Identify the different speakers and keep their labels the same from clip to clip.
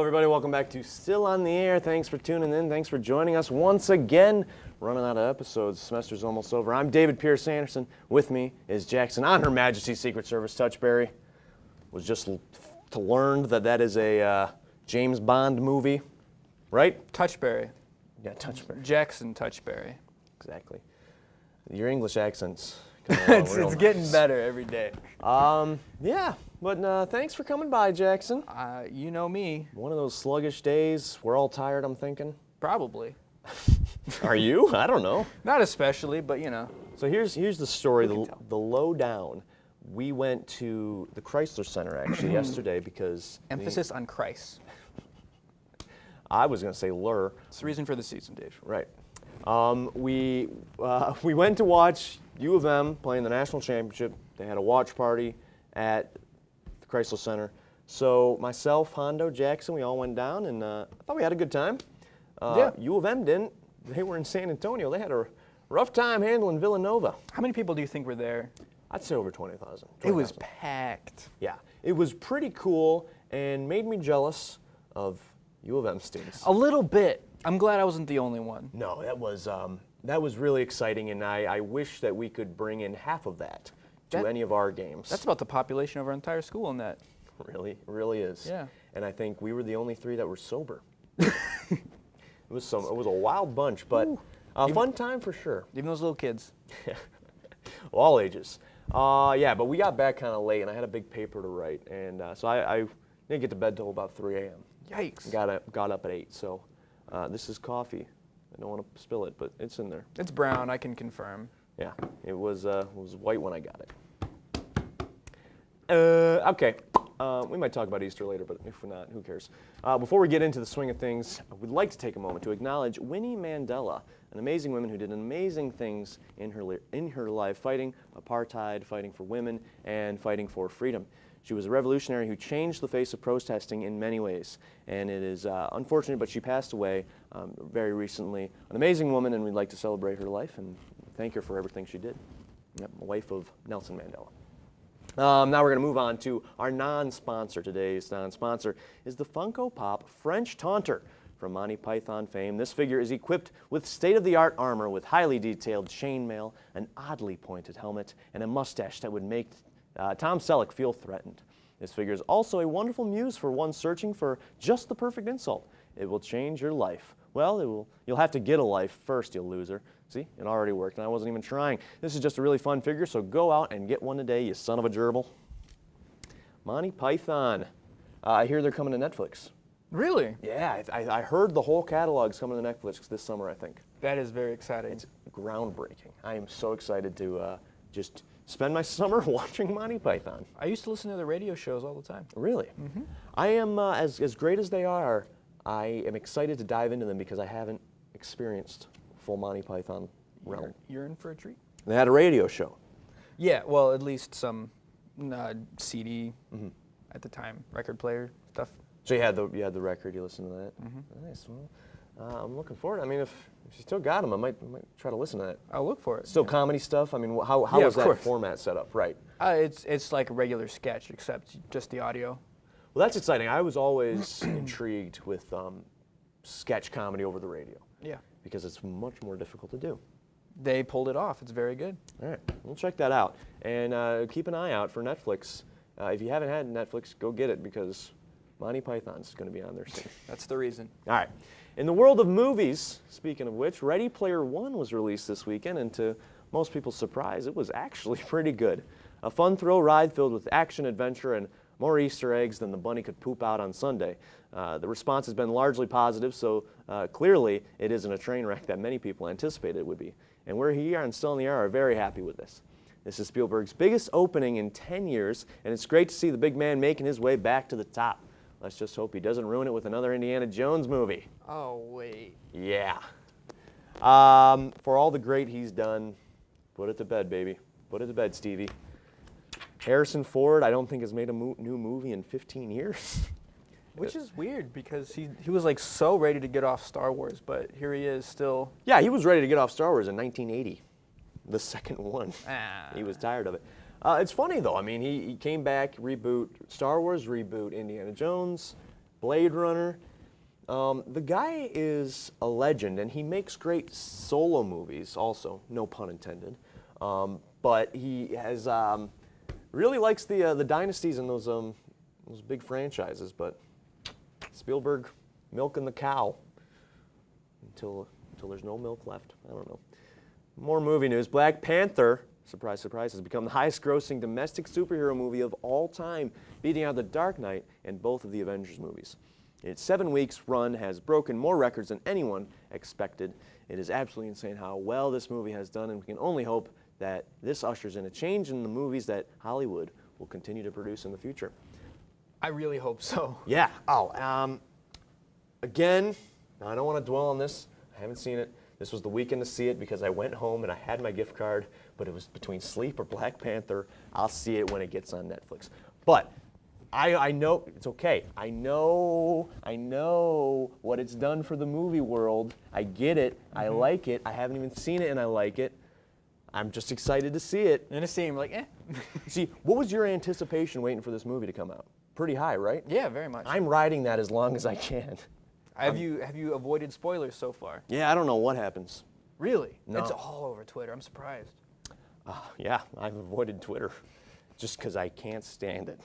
Speaker 1: everybody. Welcome back to Still on the Air. Thanks for tuning in. Thanks for joining us once again. Running out of episodes. Semester's almost over. I'm David Pierce Anderson. With me is Jackson on Her Majesty's Secret Service Touchberry. Was just to learn that is a James Bond movie, right?
Speaker 2: Touchberry.
Speaker 1: Yeah, Touchberry.
Speaker 2: Jackson Touchberry.
Speaker 1: Exactly. Your English accent's
Speaker 2: it's getting better every day.
Speaker 1: Yeah, but thanks for coming by, Jackson.
Speaker 2: You know me.
Speaker 1: One of those sluggish days. We're all tired, I'm thinking.
Speaker 2: Probably.
Speaker 1: Are you? I don't know.
Speaker 2: Not especially, but you know.
Speaker 1: So here's the story, the lowdown. We went to the Chrysler Center actually yesterday because
Speaker 2: Emphasis on Christ.
Speaker 1: I was going to say Lur.
Speaker 2: It's the reason for the season, Dave.
Speaker 1: Right. We went to watch U of M playing the national championship. They had a watch party at the Chrysler Center. So myself, Hondo, Jackson, we all went down, and I thought we had a good time.
Speaker 2: Yeah.
Speaker 1: U of M didn't. They were in San Antonio. They had a rough time handling Villanova.
Speaker 2: How many people do you think were there?
Speaker 1: I'd say over 20,000.
Speaker 2: It was packed.
Speaker 1: Yeah. It was pretty cool and made me jealous of U of M students.
Speaker 2: A little bit. I'm glad I wasn't the only one.
Speaker 1: No, that was really exciting, and I wish that we could bring in half of that to any of our games.
Speaker 2: That's about the population of our entire school in that.
Speaker 1: Really is.
Speaker 2: Yeah.
Speaker 1: And I think we were the only three that were sober. It was a wild bunch, but a fun time for sure.
Speaker 2: Even those little kids.
Speaker 1: All ages. Yeah, but we got back kind of late, and I had a big paper to write, and so I didn't get to bed till about 3 a.m.
Speaker 2: Yikes.
Speaker 1: Got up at 8, so this is coffee. I don't want to spill it, but it's in there.
Speaker 2: It's brown, I can confirm.
Speaker 1: Yeah, it was white when I got it. Okay, we might talk about Easter later, but if we're not, who cares? Before we get into the swing of things, I would like to take a moment to acknowledge Winnie Mandela, an amazing woman who did amazing things in her life, fighting apartheid, fighting for women, and fighting for freedom. She was a revolutionary who changed the face of protesting in many ways, and it is unfortunate, but she passed away very recently. An amazing woman, and we'd like to celebrate her life and thank her for everything she did. Yep, the wife of Nelson Mandela. Now we're going to move on to our non-sponsor. Today's non-sponsor is the Funko Pop French Taunter. From Monty Python fame, this figure is equipped with state-of-the-art armor with highly detailed chainmail, an oddly pointed helmet, and a mustache that would make Tom Selleck feel threatened. This figure is also a wonderful muse for one searching for just the perfect insult. It will change your life. Well, you'll have to get a life first, you loser. See, it already worked, and I wasn't even trying. This is just a really fun figure, so go out and get one today, you son of a gerbil. Monty Python. I hear they're coming to Netflix.
Speaker 2: Really?
Speaker 1: Yeah, I heard the whole catalog's coming to Netflix this summer, I think.
Speaker 2: That is very exciting.
Speaker 1: It's groundbreaking. I am so excited to just spend my summer watching Monty Python.
Speaker 2: I used to listen to the radio shows all the time.
Speaker 1: Really? Mm-hmm. I am, as great as they are, I am excited to dive into them because I haven't experienced full Monty Python realm.
Speaker 2: You're in for a treat.
Speaker 1: They had a radio show.
Speaker 2: Yeah, well, at least some CD at the time, record player stuff.
Speaker 1: So you had the record. You listened to that. Mm-hmm. Nice. Well, I'm looking forward. I mean, if you still got them, I might try to listen to that.
Speaker 2: I'll look for it.
Speaker 1: Still comedy stuff. I mean, how is that format set up? Right.
Speaker 2: It's like a regular sketch, except just the audio.
Speaker 1: Well, that's exciting. I was always intrigued with sketch comedy over the radio.
Speaker 2: Yeah.
Speaker 1: Because it's much more difficult to do.
Speaker 2: They pulled it off. It's very good.
Speaker 1: All right, we'll check that out. And keep an eye out for Netflix. If you haven't had Netflix, go get it because Monty Python's going to be on there soon.
Speaker 2: That's the reason.
Speaker 1: All right. In the world of movies, speaking of which, Ready Player One was released this weekend, and to most people's surprise, it was actually pretty good. A fun thrill ride filled with action, adventure, and more Easter eggs than the bunny could poop out on Sunday. The response has been largely positive, so clearly it isn't a train wreck that many people anticipated it would be. And we're here and Still in the Air are very happy with this. This is Spielberg's biggest opening in 10 years, and it's great to see the big man making his way back to the top. Let's just hope he doesn't ruin it with another Indiana Jones movie.
Speaker 2: Oh, wait.
Speaker 1: Yeah. For all the great he's done, put it to bed, baby. Put it to bed, Stevie. Harrison Ford, I don't think has made a new movie in 15 years.
Speaker 2: Which is weird because he was like so ready to get off Star Wars, but here he is still.
Speaker 1: Yeah, he was ready to get off Star Wars in 1980, the second one. He was tired of it. It's funny though. I mean, he came back, reboot Star Wars, reboot Indiana Jones. Blade Runner. The guy is a legend, and he makes great solo movies also, no pun intended. But he has really likes the dynasties and those big franchises. But Spielberg milking the cow until there's no milk left. I don't know. More movie news. Black Panther, surprise, surprise, has become the highest-grossing domestic superhero movie of all time, beating out The Dark Knight and both of the Avengers movies. Its 7 weeks run has broken more records than anyone expected. It is absolutely insane how well this movie has done, and we can only hope that this ushers in a change in the movies that Hollywood will continue to produce in the future.
Speaker 2: I really hope so.
Speaker 1: Yeah. Oh, again, now I don't want to dwell on this. I haven't seen it. This was the weekend to see it because I went home and I had my gift card, but it was between Sleep or Black Panther. I'll see it when it gets on Netflix. But I know it's okay. I know what it's done for the movie world. I get it. I like it. I haven't even seen it and I like it. I'm just excited to see it.
Speaker 2: In a scene, like, eh.
Speaker 1: See, what was your anticipation waiting for this movie to come out? Pretty high, right?
Speaker 2: Yeah, very much.
Speaker 1: I'm riding that as long as I can.
Speaker 2: Have you avoided spoilers so far?
Speaker 1: Yeah, I don't know what happens.
Speaker 2: Really?
Speaker 1: No.
Speaker 2: It's all over Twitter. I'm surprised.
Speaker 1: Yeah, I've avoided Twitter just because I can't stand it.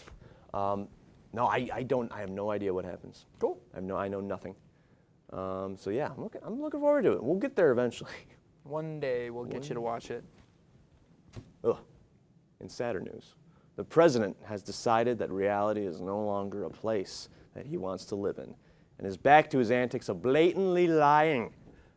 Speaker 1: No, I don't. I have no idea what happens.
Speaker 2: Cool.
Speaker 1: I know nothing. So yeah, I'm looking forward to it. We'll get there eventually.
Speaker 2: One day we'll get you to watch it.
Speaker 1: Ugh. In sadder news, the president has decided that reality is no longer a place that he wants to live in, and is back to his antics of blatantly lying.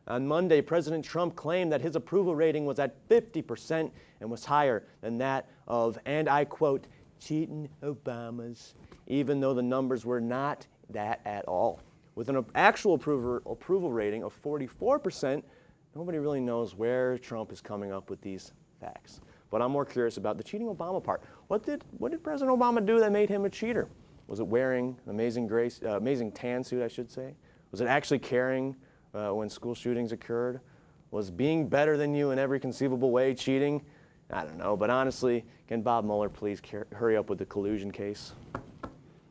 Speaker 1: On Monday, President Trump claimed that his approval rating was at 50% and was higher than that of, and I quote, cheating Obamas, even though the numbers were not that at all. With an actual approval rating of 44%, nobody really knows where Trump is coming up with these facts. But I'm more curious about the cheating Obama part. What did President Obama do that made him a cheater? Was it wearing an amazing tan suit, I should say? Was it actually caring when school shootings occurred? Was being better than you in every conceivable way cheating? I don't know, but honestly, can Bob Mueller please hurry up with the collusion case?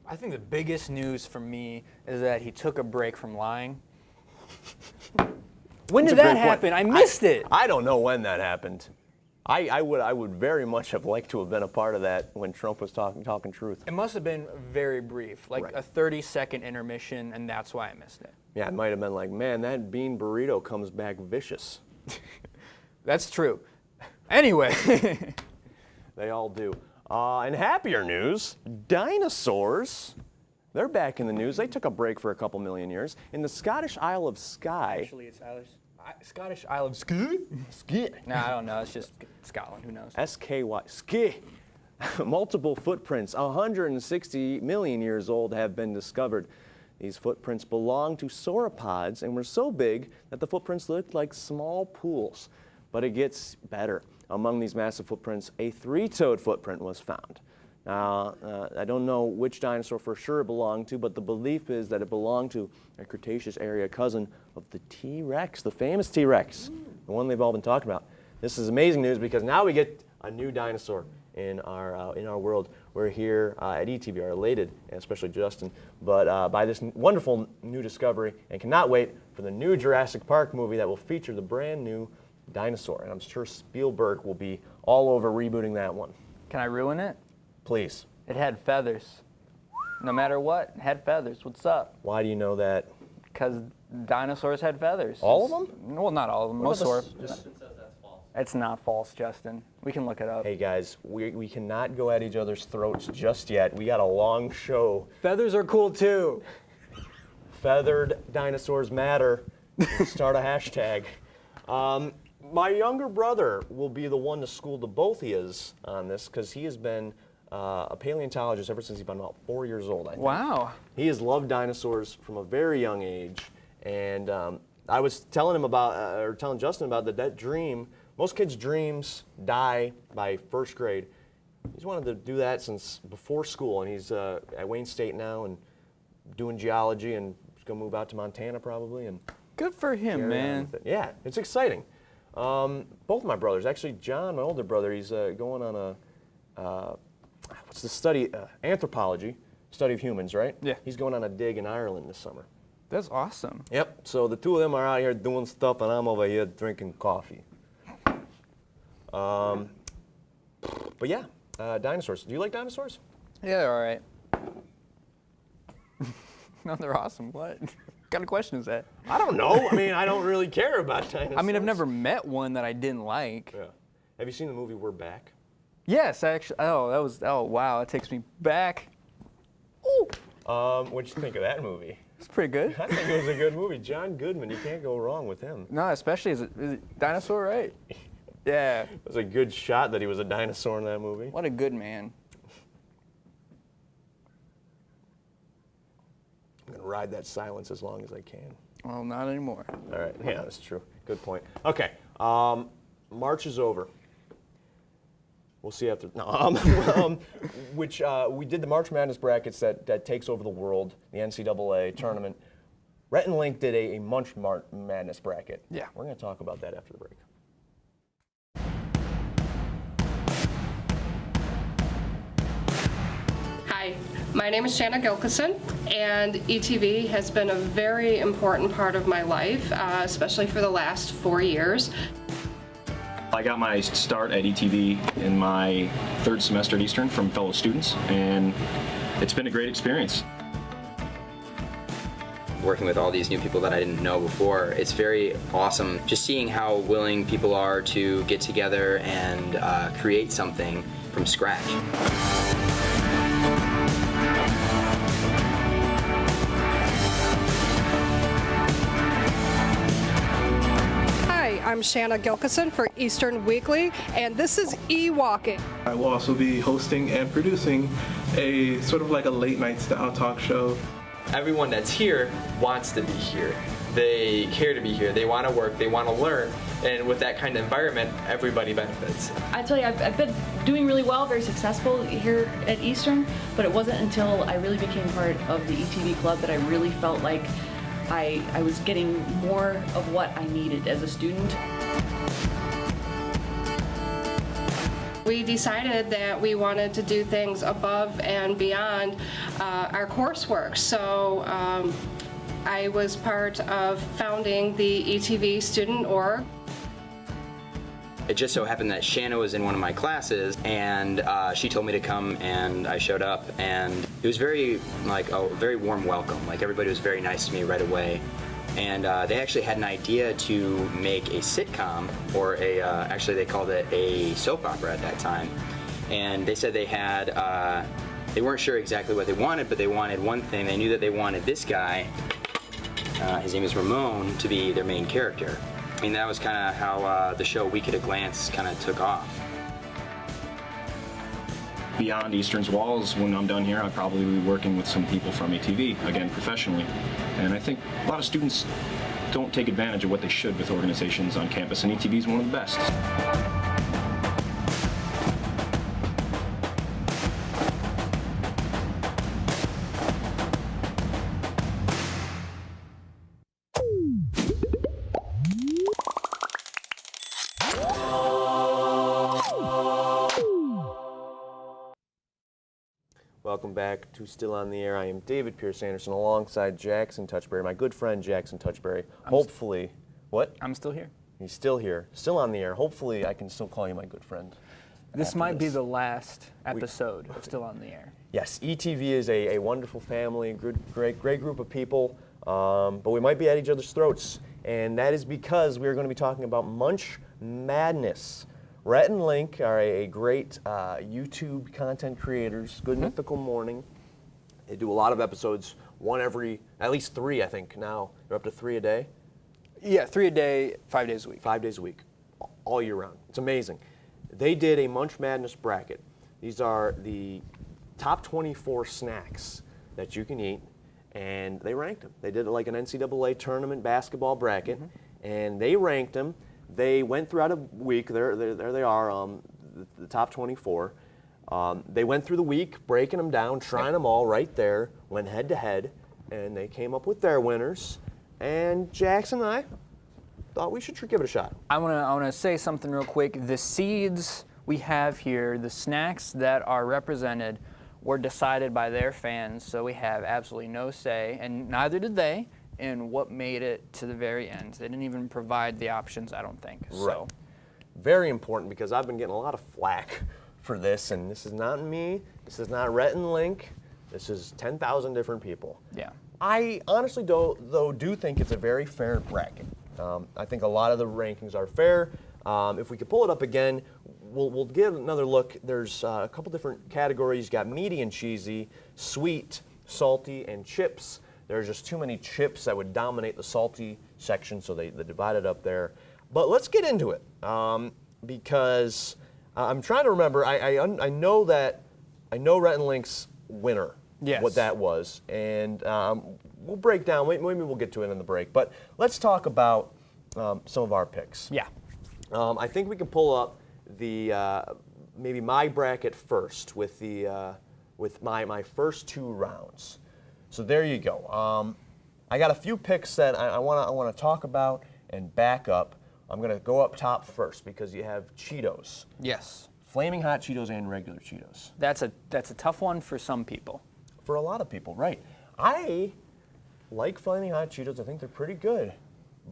Speaker 2: I think the biggest news for me is that he took a break from lying. When did that happen? I missed it.
Speaker 1: I don't know when that happened. I would very much have liked to have been a part of that when Trump was talking truth.
Speaker 2: It must have been very brief, like
Speaker 1: Right.
Speaker 2: a 30-second intermission, and that's why I missed it.
Speaker 1: Yeah, it might have been like, man, that bean burrito comes back vicious.
Speaker 2: That's true. Anyway.
Speaker 1: They all do. And happier news, dinosaurs. They're back in the news. They took a break for a couple million years. In the Scottish Isle of Skye.
Speaker 2: Actually, it's Scottish Isle of Skye.
Speaker 1: Skye.
Speaker 2: No, I don't know. It's just Scotland. Who knows?
Speaker 1: S-K-Y. Skye. Multiple footprints, 160 million years old, have been discovered. These footprints belong to sauropods and were so big that the footprints looked like small pools. But it gets better. Among these massive footprints, a three-toed footprint was found. Now, I don't know which dinosaur for sure it belonged to, but the belief is that it belonged to a Cretaceous area cousin of the T-Rex, the famous T-Rex, the one they've all been talking about. This is amazing news because now we get a new dinosaur in our world. We're here at ETV are elated, and especially Justin, but by this wonderful new discovery, and cannot wait for the new Jurassic Park movie that will feature the brand new dinosaur. And I'm sure Spielberg will be all over rebooting that one.
Speaker 2: Can I ruin it?
Speaker 1: Please.
Speaker 2: It had feathers. No matter what, it had feathers. What's up?
Speaker 1: Why do you know that?
Speaker 2: Because dinosaurs had feathers.
Speaker 1: All of them?
Speaker 2: Well, not all of them. Most were.
Speaker 3: Justin says that's false.
Speaker 2: It's not false, Justin. We can look it up.
Speaker 1: Hey guys, we cannot go at each other's throats just yet. We got a long show.
Speaker 2: Feathers are cool too.
Speaker 1: Feathered dinosaurs matter. Start a hashtag. My younger brother will be the one to school the both of yous on this because he has been a paleontologist ever since he's been about 4 years old, I think.
Speaker 2: Wow.
Speaker 1: He has loved dinosaurs from a very young age, and I was telling him about, or telling Justin about that dream. Most kids' dreams die by first grade. He's wanted to do that since before school, and he's at Wayne State now and doing geology, and he's gonna move out to Montana probably. And
Speaker 2: Good for him,
Speaker 1: carry on
Speaker 2: man.
Speaker 1: with it. Yeah, it's exciting. Both of my brothers, actually John, my older brother, he's going on a what's the study? Anthropology. study of humans, right?
Speaker 2: Yeah.
Speaker 1: He's going on a dig in Ireland this summer.
Speaker 2: That's awesome.
Speaker 1: Yep. So the two of them are out here doing stuff, and I'm over here drinking coffee. But yeah, dinosaurs. Do you like dinosaurs?
Speaker 2: Yeah, they're all right. No, they're awesome. What kind of question is that?
Speaker 1: I don't know. I mean, I don't really care about dinosaurs.
Speaker 2: I mean, I've never met one that I didn't like.
Speaker 1: Yeah. Have you seen the movie We're Back?
Speaker 2: Yes, actually. Oh, wow, it takes me back. Ooh,
Speaker 1: What'd you think of that movie?
Speaker 2: it's pretty good.
Speaker 1: I think it was a good movie. John Goodman, you can't go wrong with him.
Speaker 2: No, especially is it dinosaur, right? Yeah.
Speaker 1: It was a good shot that he was a dinosaur in that movie.
Speaker 2: What a good man.
Speaker 1: I'm going to ride that silence as long as I can.
Speaker 2: Well, not anymore.
Speaker 1: All right. Yeah, that's true. Good point. Okay. March is over. We'll see after. No. Which we did the March Madness brackets that takes over the world, the NCAA tournament. Rhett and Link did a March Madness bracket.
Speaker 2: Yeah.
Speaker 1: We're going to talk about that after the break.
Speaker 3: Hi, my name is Shanna Gilkison, and ETV has been a very important part of my life, especially for the last 4 years.
Speaker 4: I got my start at ETV in my third semester at Eastern from fellow students, and it's been a great experience.
Speaker 5: Working with all these new people that I didn't know before, it's very awesome just seeing how willing people are to get together and create something from scratch.
Speaker 3: Hi, I'm Shanna Gilkison for Eastern Weekly, and this is E-Walking.
Speaker 6: I will also be hosting and producing a sort of like a late night style talk show.
Speaker 7: Everyone that's here wants to be here. They care to be here. They want to work. They want to learn. And with that kind of environment, everybody benefits.
Speaker 8: I tell you, I've been doing really well, very successful here at Eastern, but it wasn't until I really became part of the ETV club that I really felt like I was getting more of what I needed as a student.
Speaker 3: We decided that we wanted to do things above and beyond our coursework. So I was part of founding the ETV Student Org.
Speaker 5: It just so happened that Shanna was in one of my classes, and she told me to come, and I showed up, and it was very warm welcome. Like, everybody was very nice to me right away. And they actually had an idea to make a sitcom, or actually they called it a soap opera at that time. And they said they had, they weren't sure exactly what they wanted, but they wanted one thing. They knew that they wanted this guy, his name is Ramon, to be their main character. I mean, that was kind of how the show Week at a Glance kind of took off.
Speaker 4: Beyond Eastern's walls, when I'm done here, I'll probably be working with some people from ETV, again, professionally. And I think a lot of students don't take advantage of what they should with organizations on campus, and ETV is one of the best.
Speaker 1: Welcome back to Still on the Air. I am David Pierce Anderson alongside Jackson Touchberry, my good friend Jackson Touchberry. Hopefully, what?
Speaker 2: I'm still here.
Speaker 1: He's still here, still on the air. Hopefully, I can still call you my good friend.
Speaker 2: This might be the last episode of Still on the Air.
Speaker 1: Yes, ETV is a wonderful family, great group of people, but we might be at each other's throats, and that is because we are going to be talking about Munch Madness. Rhett and Link are a great YouTube content creators, Good Mythical Morning. They do a lot of episodes, at least 3, I think, now. They're up to 3 a day?
Speaker 2: Yeah, 3 a day, 5 days a week.
Speaker 1: 5 days a week, all year round. It's amazing. They did a Munch Madness bracket. These are the top 24 snacks that you can eat, and they ranked them. They did it like an NCAA tournament basketball bracket, and they ranked them. They went throughout a week. There they are, the top 24. They went through the week, breaking them down, trying them all right there, went head to head, and they came up with their winners. And Jackson and I thought we should give it a shot.
Speaker 2: I wanna say something real quick. The seeds we have here, the snacks that are represented, were decided by their fans, so we have absolutely no say, and neither did they, in what made it to the very end. They didn't even provide the options, I don't think.
Speaker 1: Right.
Speaker 2: So,
Speaker 1: Very important because I've been getting a lot of flack for this, and this is not me. This is not Rhett and Link. This is 10,000 different people.
Speaker 2: yeah.
Speaker 1: I honestly do think it's a very fair bracket. I think a lot of the rankings are fair. If we could pull it up again, we'll give another look. There's a couple different categories. You got meaty and cheesy, sweet, salty, and chips. There's just too many chips that would dominate the salty section, so they divided up there. But let's get into it because I'm trying to remember. I know Rhett and Link's winner.
Speaker 2: Yes.
Speaker 1: What that was, and we'll break down. Maybe we'll get to it in the break. But let's talk about some of our picks.
Speaker 2: Yeah.
Speaker 1: I think we can pull up the maybe my bracket first with my first 2 rounds. So there you go. I got a few picks that I want to talk about and back up. I'm gonna go up top first because you have Cheetos,
Speaker 2: Yes.
Speaker 1: Flaming Hot Cheetos and regular Cheetos.
Speaker 2: That's a tough one for some people.
Speaker 1: For a lot of people, right? I like Flaming Hot Cheetos. I think they're pretty good,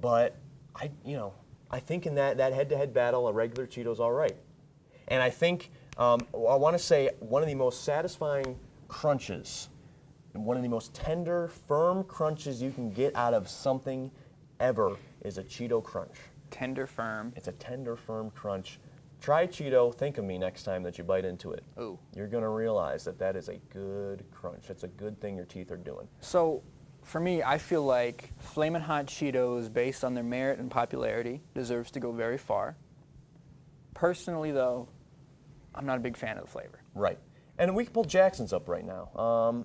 Speaker 1: but I think in that head-to-head battle, a regular Cheeto's all right. And I think I want to say one of the most satisfying crunches, and one of the most tender, firm crunches you can get out of something ever is a Cheeto Crunch.
Speaker 2: Tender, firm.
Speaker 1: It's a tender, firm crunch. Try Cheeto. Think of me next time that you bite into it.
Speaker 2: Ooh.
Speaker 1: You're going to realize that is a good crunch. It's a good thing your teeth are doing.
Speaker 2: So, for me, I feel like Flamin' Hot Cheetos, based on their merit and popularity, deserves to go very far. Personally, though, I'm not a big fan of the flavor.
Speaker 1: Right. And we can pull Jackson's up right now.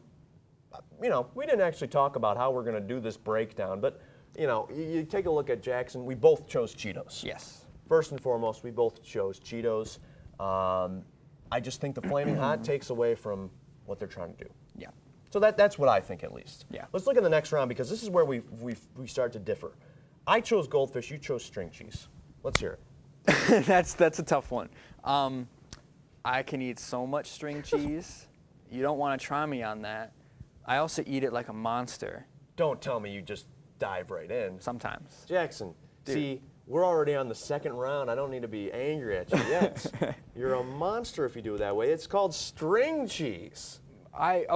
Speaker 1: We didn't actually talk about how we're going to do this breakdown, but, you take a look at Jackson. We both chose Cheetos.
Speaker 2: Yes.
Speaker 1: First and foremost, we both chose Cheetos. I just think the Flaming Hot takes away from what they're trying to do.
Speaker 2: Yeah.
Speaker 1: So that's what I think, at least.
Speaker 2: Yeah.
Speaker 1: Let's look at the next round because this is where we start to differ. I chose Goldfish. You chose string cheese. Let's hear it.
Speaker 2: That's a tough one. I can eat so much string cheese. You don't want to try me on that. I also eat it like a monster
Speaker 1: Don't tell me you just dive right in.
Speaker 2: sometimes.
Speaker 1: Jackson,
Speaker 2: Dude.
Speaker 1: see, we're already on the second round. I don't need to be angry at you yet. You're a monster if you do it that way. It's called string cheese.
Speaker 2: Let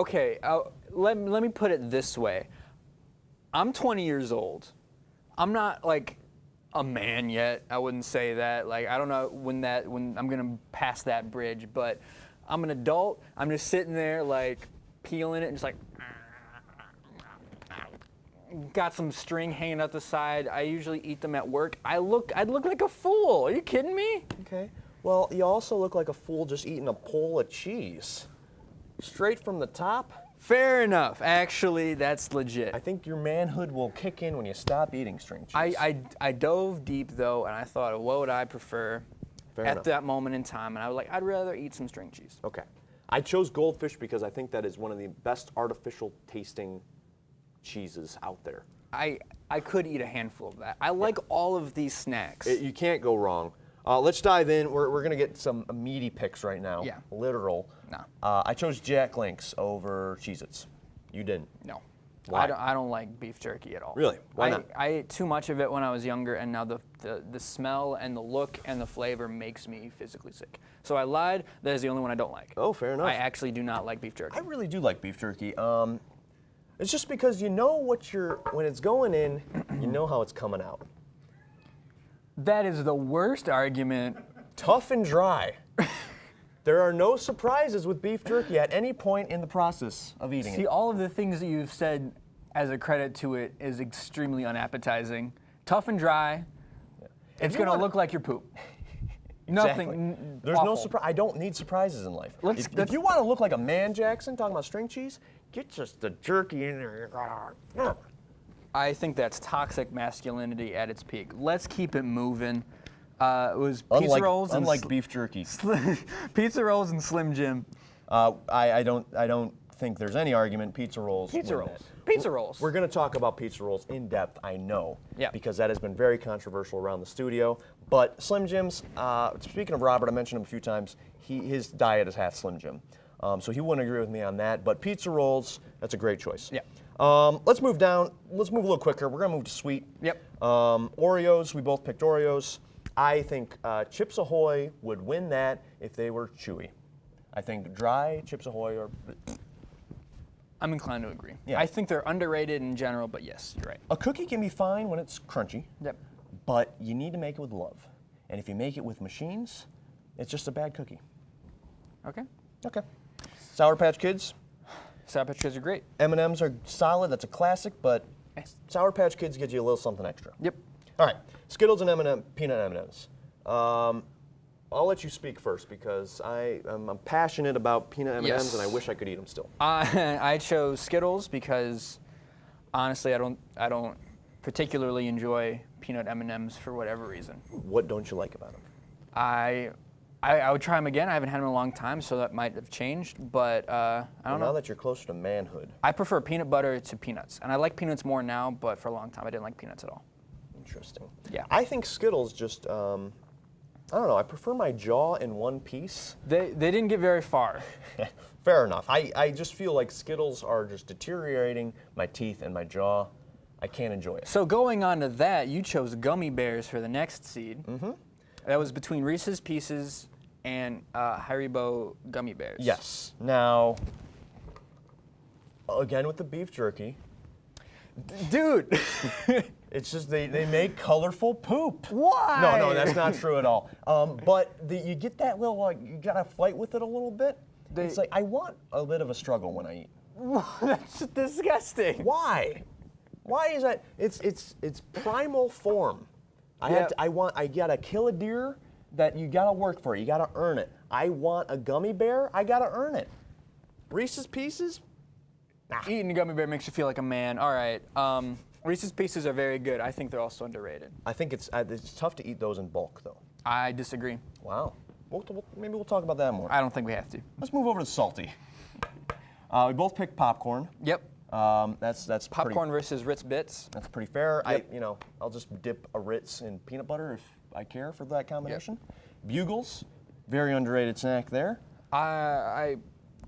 Speaker 2: me put it this way. I'm 20 years old. I'm not like a man yet. I wouldn't say that. Like, I don't know when I'm gonna pass that bridge, but I'm an adult. I'm just sitting there like peeling it and just like got some string hanging out the side. I usually eat them at work. I'd look like a fool. Are you kidding me?
Speaker 1: Okay. Well, you also look like a fool just eating a pole of cheese. Straight from the top.
Speaker 2: Fair enough. Actually, that's legit.
Speaker 1: I think your manhood will kick in when you stop eating string cheese.
Speaker 2: I dove deep though, and I thought, what would I prefer
Speaker 1: Fair
Speaker 2: at
Speaker 1: enough.
Speaker 2: that moment in time? And I was like, I'd rather eat some string cheese.
Speaker 1: Okay. I chose Goldfish because I think that is one of the best artificial tasting cheeses out there.
Speaker 2: I could eat a handful of that. I like all of these snacks.
Speaker 1: You can't go wrong. Let's dive in. We're going to get some meaty picks right now.
Speaker 2: Yeah.
Speaker 1: Literal.
Speaker 2: No.
Speaker 1: I chose Jack Link's over Cheez-Its. You didn't.
Speaker 2: No.
Speaker 1: Why?
Speaker 2: I don't like beef jerky at all.
Speaker 1: Really? Why not?
Speaker 2: I ate too much of it when I was younger, and now the smell and the look and the flavor makes me physically sick. So I lied. That is the only one I don't like.
Speaker 1: Oh, fair enough.
Speaker 2: I actually do not like beef jerky.
Speaker 1: I really do like beef jerky. It's just because you know when it's going in, you know how it's coming out.
Speaker 2: That is the worst argument.
Speaker 1: Tough and dry. There are no surprises with beef jerky at any point in the process of eating
Speaker 2: See,
Speaker 1: it.
Speaker 2: all of the things that you've said as a credit to it is extremely unappetizing. Tough and dry. It's
Speaker 1: you
Speaker 2: going to
Speaker 1: wanna-
Speaker 2: look like your poop.
Speaker 1: Exactly.
Speaker 2: Nothing.
Speaker 1: There's no
Speaker 2: awful.
Speaker 1: surprise. I don't need surprises in life.
Speaker 2: Let's-
Speaker 1: If you want to look like a man, Jackson, talking about string cheese, get just the jerky in there.
Speaker 2: I think that's toxic masculinity at its peak. Let's keep it moving. It was pizza rolls and
Speaker 1: unlike beef jerky.
Speaker 2: pizza rolls and Slim Jim.
Speaker 1: I don't think there's any argument. Pizza rolls.
Speaker 2: Pizza
Speaker 1: win
Speaker 2: rolls.
Speaker 1: that.
Speaker 2: Pizza rolls.
Speaker 1: We're going to talk about pizza rolls in depth, I know,
Speaker 2: Yeah.
Speaker 1: because that has been very controversial around the studio. But Slim Jims, speaking of Robert, I mentioned him a few times, his diet is half Slim Jim. So he wouldn't agree with me on that. But pizza rolls, that's a great choice.
Speaker 2: Yeah.
Speaker 1: Let's move down. Let's move a little quicker. We're going to move to sweet.
Speaker 2: Yep.
Speaker 1: Oreos, we both picked Oreos. I think Chips Ahoy would win that if they were chewy. I think dry Chips Ahoy are.
Speaker 2: I'm inclined to agree.
Speaker 1: Yeah.
Speaker 2: I think they're underrated in general, but yes, you're right.
Speaker 1: A cookie can be fine when it's crunchy.
Speaker 2: Yep.
Speaker 1: But you need to make it with love. And if you make it with machines, it's just a bad cookie.
Speaker 2: Okay.
Speaker 1: Okay. Sour Patch Kids,
Speaker 2: Sour Patch Kids are great.
Speaker 1: M&Ms are solid. That's a classic, but
Speaker 2: Yes.
Speaker 1: Sour Patch Kids gives you a little something extra.
Speaker 2: Yep.
Speaker 1: All right. Skittles and peanut M&Ms. I'll let you speak first because I'm passionate about peanut M&Ms
Speaker 2: Yes.
Speaker 1: and I wish I could eat them still.
Speaker 2: I chose Skittles because honestly, I don't particularly enjoy peanut M&Ms for whatever reason.
Speaker 1: What don't you like about them?
Speaker 2: I would try them again. I haven't had them in a long time, so that might have changed. But I don't
Speaker 1: Now
Speaker 2: know.
Speaker 1: that you're closer to manhood.
Speaker 2: I prefer peanut butter to peanuts, and I like peanuts more now. But for a long time, I didn't like peanuts at all.
Speaker 1: Interesting.
Speaker 2: Yeah.
Speaker 1: I think Skittles just, I don't know, I prefer my jaw in one piece.
Speaker 2: They didn't get very far.
Speaker 1: Fair enough. I just feel like Skittles are just deteriorating my teeth and my jaw. I can't enjoy it.
Speaker 2: So going on to that, you chose gummy bears for the next seed. Mm-hmm. That was between Reese's Pieces and Haribo gummy bears.
Speaker 1: Yes. Now, again with the beef jerky,
Speaker 2: Dude.
Speaker 1: it's just they make colorful poop.
Speaker 2: Why?
Speaker 1: No, that's not true at all. But you get that little, like, you gotta fight with it a little bit. It's like, I want a bit of a struggle when I eat.
Speaker 2: That's disgusting.
Speaker 1: Why? Why is that? It's primal form. I gotta kill a deer that you gotta work for. You gotta earn it. I want a gummy bear. I gotta earn it. Reese's Pieces.
Speaker 2: Eating a gummy bear makes you feel like a man. All right. Reese's Pieces are very good. I think they're also underrated.
Speaker 1: I think it's tough to eat those in bulk though.
Speaker 2: I disagree.
Speaker 1: Wow. Maybe we'll talk about that more.
Speaker 2: I don't think we have to.
Speaker 1: Let's move over to salty. We both picked popcorn.
Speaker 2: Yep.
Speaker 1: That's
Speaker 2: Popcorn versus Ritz Bits.
Speaker 1: That's pretty fair.
Speaker 2: Yep.
Speaker 1: I'll just dip a Ritz in peanut butter if I care for that combination. Bugles, very underrated snack there.
Speaker 2: I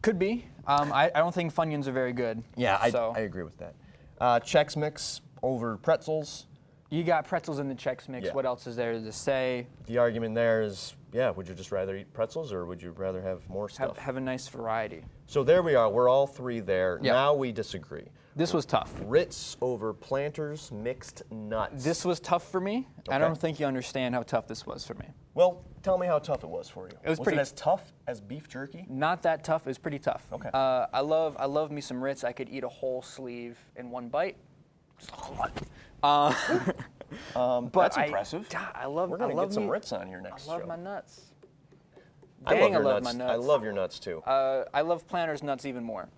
Speaker 2: could be. I don't think Funyuns are very good.
Speaker 1: Yeah,
Speaker 2: so
Speaker 1: I agree with that. Chex Mix over pretzels.
Speaker 2: you got pretzels in the Chex Mix.
Speaker 1: Yeah.
Speaker 2: What else is there to say?
Speaker 1: The argument there is, would you just rather eat pretzels or would you rather have more stuff?
Speaker 2: Have a nice variety.
Speaker 1: So there we are. We're all three there.
Speaker 2: Yep.
Speaker 1: Now we disagree.
Speaker 2: This was tough.
Speaker 1: Ritz over Planters mixed nuts.
Speaker 2: This was tough for me. I
Speaker 1: Okay.
Speaker 2: don't think you understand how tough this was for me.
Speaker 1: Well, tell me how tough it was for you.
Speaker 2: It was pretty-
Speaker 1: it as tough as beef jerky?
Speaker 2: Not that tough. It was pretty tough.
Speaker 1: Okay.
Speaker 2: I love me some Ritz. I could eat a whole sleeve in one bite. But
Speaker 1: That's impressive.
Speaker 2: I love.
Speaker 1: We're gonna
Speaker 2: I love
Speaker 1: get some
Speaker 2: me-
Speaker 1: Ritz on here next
Speaker 2: I love
Speaker 1: show.
Speaker 2: my nuts.
Speaker 1: I
Speaker 2: Dang,
Speaker 1: love your
Speaker 2: I love
Speaker 1: nuts.
Speaker 2: my
Speaker 1: I
Speaker 2: nuts.
Speaker 1: love your nuts too.
Speaker 2: I love Planters nuts even more.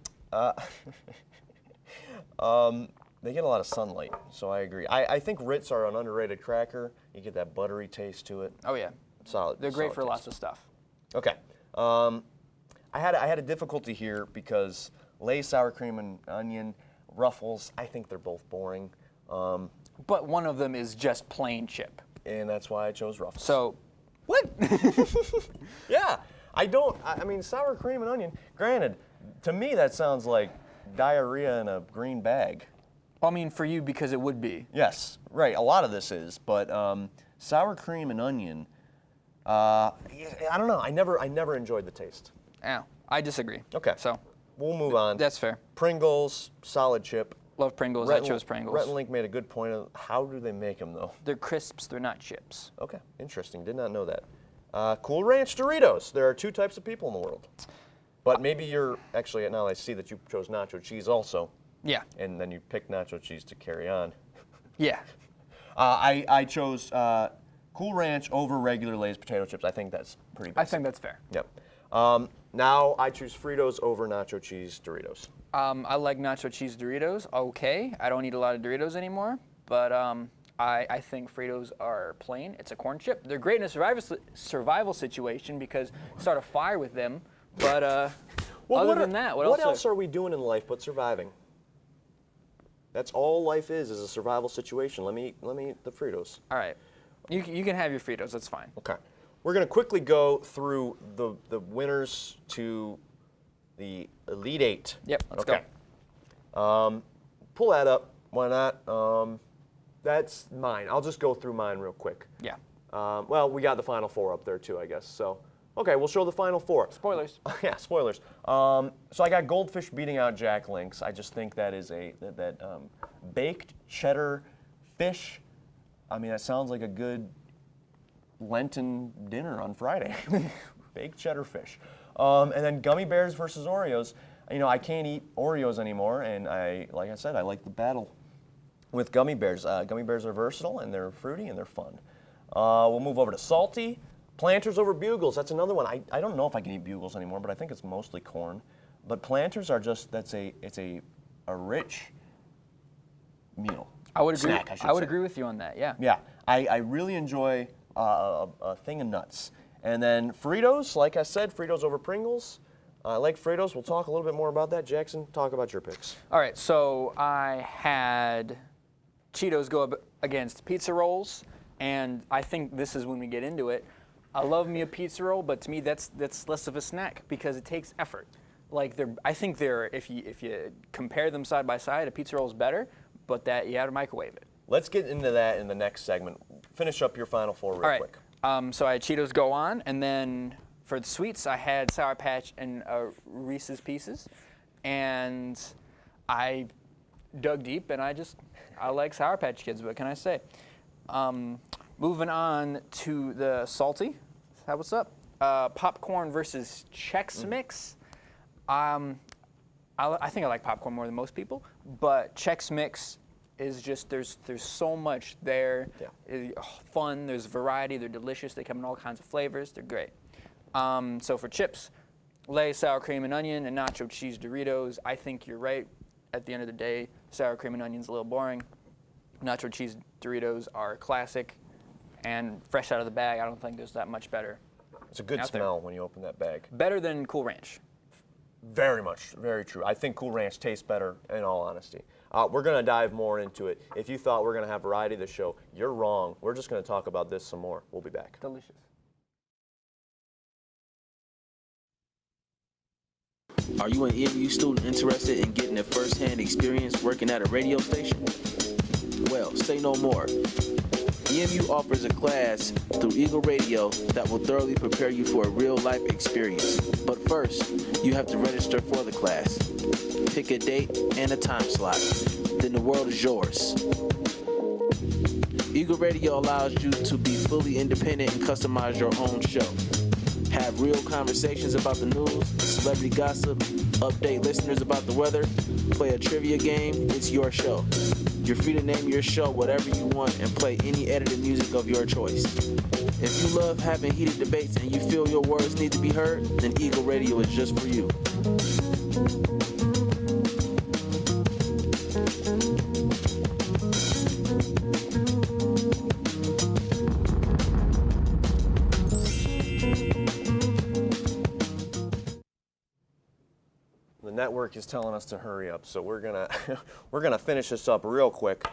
Speaker 1: They get a lot of sunlight, so I agree. I think Ritz are an underrated cracker. You get that buttery taste to it.
Speaker 2: Oh yeah,
Speaker 1: Solid.
Speaker 2: they're great
Speaker 1: solid
Speaker 2: for
Speaker 1: taste.
Speaker 2: lots of stuff.
Speaker 1: Okay. I had a difficulty here because Lay's sour cream and onion, Ruffles. I think they're both boring,
Speaker 2: But one of them is just plain chip.
Speaker 1: and that's why I chose Ruffles.
Speaker 2: So, what?
Speaker 1: yeah, I mean, sour cream and onion. Granted, to me that sounds like diarrhea in a green bag.
Speaker 2: I mean, for you because it would be.
Speaker 1: Yes, right. A lot of this is, but sour cream and onion. I don't know. I never enjoyed the taste.
Speaker 2: Yeah, I disagree.
Speaker 1: Okay.
Speaker 2: So,
Speaker 1: We'll move on.
Speaker 2: that's fair.
Speaker 1: Pringles, solid chip.
Speaker 2: Love Pringles.
Speaker 1: Rhett
Speaker 2: I chose Pringles.
Speaker 1: Rhett and Link made a good point of how do they make them though.
Speaker 2: They're crisps. They're not chips.
Speaker 1: Okay, interesting. Did not know that. Cool Ranch Doritos. There are two types of people in the world. But maybe you're actually, now I see that you chose nacho cheese also,
Speaker 2: Yeah.
Speaker 1: and then you picked nacho cheese to carry on.
Speaker 2: Yeah.
Speaker 1: I chose Cool Ranch over regular Lay's potato chips. I think that's pretty
Speaker 2: I
Speaker 1: basic.
Speaker 2: think that's fair.
Speaker 1: Yep. Now I choose Fritos over nacho cheese Doritos.
Speaker 2: I like nacho cheese Doritos. Okay. I don't eat a lot of Doritos anymore, but I think Fritos are plain. It's a corn chip. They're great in a survival situation because you start a fire with them. But other than that, what
Speaker 1: else are we doing in life but surviving? That's all life is a survival situation. Let me eat the Fritos.
Speaker 2: All right. You can have your Fritos. That's fine.
Speaker 1: Okay. We're going to quickly go through the winners to the Elite Eight.
Speaker 2: Yep, let's
Speaker 1: okay. Pull that up. Why not? That's mine. I'll just go through mine real quick.
Speaker 2: Yeah.
Speaker 1: Well, we got the Final Four up there too, I guess. So, okay, we'll show the Final Four.
Speaker 2: Spoilers.
Speaker 1: Yeah, spoilers. So I got Goldfish beating out Jack Links. I just think that is baked cheddar fish. I mean, that sounds like a good Lenten dinner on Friday. Baked cheddar fish. And then gummy bears versus Oreos. You know, I can't eat Oreos anymore, and like I said, I like the battle with gummy bears. Gummy bears are versatile, and they're fruity, and they're fun. We'll move over to salty. Planters over Bugles. That's another one. I don't know if I can eat Bugles anymore, but I think it's mostly corn. But Planters are just, it's a rich meal.
Speaker 2: I would agree.
Speaker 1: Snack,
Speaker 2: I would
Speaker 1: say.
Speaker 2: agree with you on that. Yeah.
Speaker 1: Yeah, I really enjoy a thing of nuts. And then Fritos, like I said, Fritos over Pringles. I like Fritos. We'll talk a little bit more about that. Jackson, talk about your picks.
Speaker 2: All right. So I had Cheetos go up against pizza rolls, and I think this is when we get into it. I love me a pizza roll, but to me that's less of a snack because it takes effort. Like I think if you compare them side by side, a pizza roll is better, but that you have to microwave it.
Speaker 1: Let's get into that in the next segment. Finish up your Final Four real quick.
Speaker 2: So I had Cheetos go on, and then for the sweets, I had Sour Patch and Reese's Pieces, and I dug deep, and I like Sour Patch Kids. What can I say? Moving on to the salty. What's up? Popcorn versus Chex Mix. I think I like popcorn more than most people, but Chex Mix is just there's so much there.
Speaker 1: Yeah.
Speaker 2: Fun. There's variety. They're delicious. They come in all kinds of flavors. They're great. So for chips, Lay's sour cream and onion and nacho cheese Doritos. I think you're right. At the end of the day, sour cream and onion's a little boring. Nacho cheese Doritos are classic and fresh out of the bag. I don't think there's that much better.
Speaker 1: It's a good smell when you open that bag.
Speaker 2: Better than Cool Ranch.
Speaker 1: Very much, very true. I think Cool Ranch tastes better, in all honesty. We're going to dive more into it. If you thought we're going to have variety of the show, you're wrong. We're just going to talk about this some more. We'll be back.
Speaker 2: Delicious.
Speaker 9: Are you an EMU student interested in getting a first-hand experience working at a radio station? Well, say no more. EMU offers a class through Eagle Radio that will thoroughly prepare you for a real-life experience. But first, you have to register for the class. Pick a date and a time slot. Then the world is yours. Eagle Radio allows you to be fully independent and customize your own show. Have real conversations about the news, celebrity gossip, update listeners about the weather, play a trivia game. It's your show. You're free to name your show whatever you want and play any edited music of your choice. If you love having heated debates and you feel your words need to be heard, then Eagle Radio is just for you.
Speaker 1: The network is telling us to hurry up, so we're gonna finish this up real quick.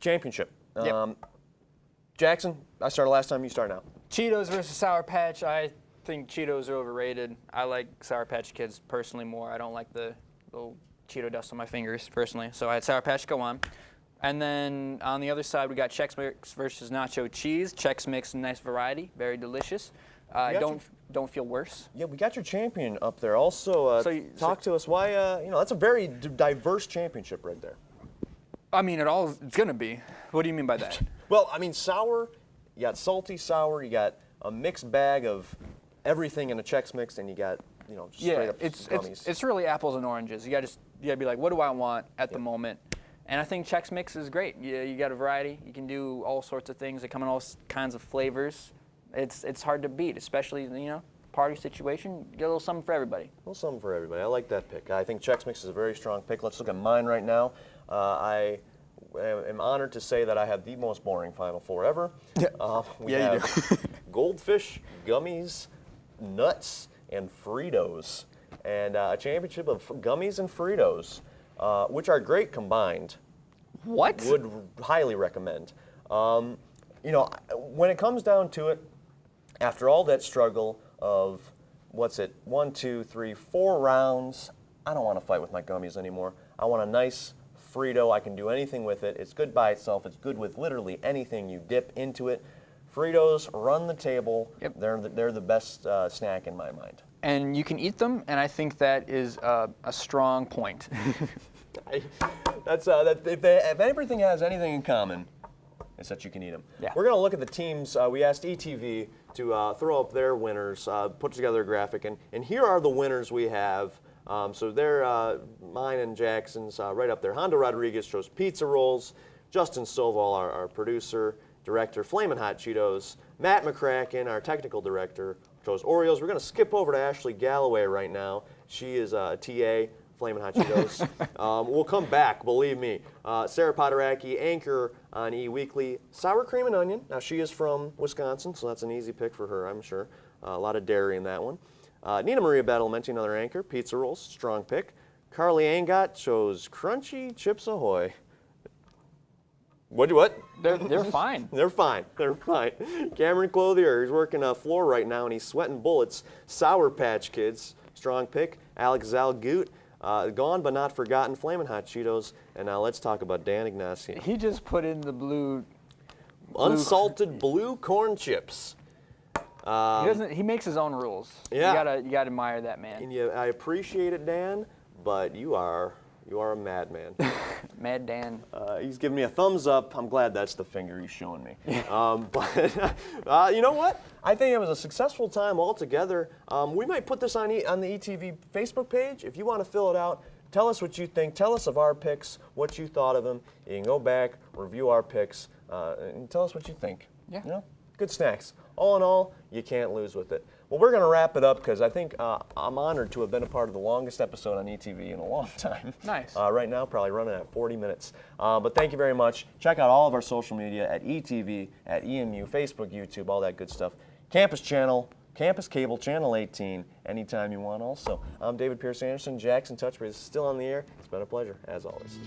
Speaker 1: Championship.
Speaker 2: Yep.
Speaker 1: Jackson, I started last time. You start now.
Speaker 2: Cheetos versus Sour Patch. I think Cheetos are overrated. I like Sour Patch Kids personally more. I don't like the little Cheeto dust on my fingers personally. So I had Sour Patch go on. And then on the other side, we got Chex Mix versus Nacho Cheese. Chex Mix, nice variety, very delicious. Don't feel worse.
Speaker 1: Yeah, we got your champion up there. Also, talk to us why. That's a very diverse championship right there.
Speaker 2: I mean, it's gonna be. What do you mean by that?
Speaker 1: Well, I mean, sour. You got salty sour. You got a mixed bag of everything in a Chex Mix, and you got just straight up gummies.
Speaker 2: It's really apples and oranges. You gotta be like, what do I want at the moment? And I think Chex Mix is great. You got a variety. You can do all sorts of things. They come in all kinds of flavors. It's hard to beat, especially party situation. Get a little something for everybody.
Speaker 1: A little something for everybody. I like that pick. I think Chex Mix is a very strong pick. Let's look at mine right now. I am honored to say that I had the most boring Final Four ever. We have Goldfish, gummies, nuts, and Fritos, and a championship of gummies and Fritos, which are great combined.
Speaker 2: What?
Speaker 1: Would highly recommend. When it comes down to it, after all that struggle of what's it, 1, 2, 3, 4 rounds. I don't want to fight with my gummies anymore. I want a nice Frito. I can do anything with it. It's good by itself. It's good with literally anything you dip into it. Fritos run the table.
Speaker 2: Yep.
Speaker 1: They're the best snack in my mind.
Speaker 2: And you can eat them, and I think that is a strong point.
Speaker 1: That's if everything has anything in common, it's that you can eat them.
Speaker 2: Yeah.
Speaker 1: We're going to look at the teams. We asked ETV to throw up their winners, put together a graphic, and here are the winners we have. So they're mine and Jackson's right up there. Hondo Rodriguez chose pizza rolls. Justin Stovall, our producer, director, Flamin' Hot Cheetos. Matt McCracken, our technical director, chose Oreos. We're going to skip over to Ashley Galloway right now. She is a TA, Flamin' Hot Cheetos. We'll come back, believe me. Sarah Podaraki, anchor on E! Weekly, sour cream and onion. Now, she is from Wisconsin, so that's an easy pick for her, I'm sure. A lot of dairy in that one. Nina Maria Badalamenti, another anchor, pizza rolls, strong pick. Carly Angot chose Crunchy Chips Ahoy. What?
Speaker 2: They're fine.
Speaker 1: They're fine. They're fine. Cameron Clothier, he's working a floor right now and he's sweating bullets. Sour Patch Kids, strong pick. Alex Zalgoot, gone but not forgotten. Flamin' Hot Cheetos. And now let's talk about Dan Ignacio.
Speaker 2: He just put in the blue.
Speaker 1: Unsalted blue corn chips.
Speaker 2: He makes his own rules.
Speaker 1: Yeah.
Speaker 2: You gotta admire that man.
Speaker 1: And I appreciate it, Dan, but you are a madman.
Speaker 2: Mad Dan.
Speaker 1: He's giving me a thumbs up. I'm glad that's the finger he's showing me. But you know what? I think it was a successful time altogether. We might put this on the ETV Facebook page. If you want to fill it out, tell us what you think. Tell us of our picks, what you thought of them. You can go back, review our picks, and tell us what you think.
Speaker 2: Yeah.
Speaker 1: You know? Good snacks. All in all, you can't lose with it. Well, we're going to wrap it up because I think I'm honored to have been a part of the longest episode on ETV in a long time.
Speaker 2: Nice.
Speaker 1: Right now, probably running at 40 minutes. But thank you very much. Check out all of our social media at ETV, at EMU, Facebook, YouTube, all that good stuff. Campus Channel, Campus Cable, Channel 18, anytime you want also. I'm David Pierce Anderson. Jackson Touchbridge is still on the air. It's been a pleasure, as always.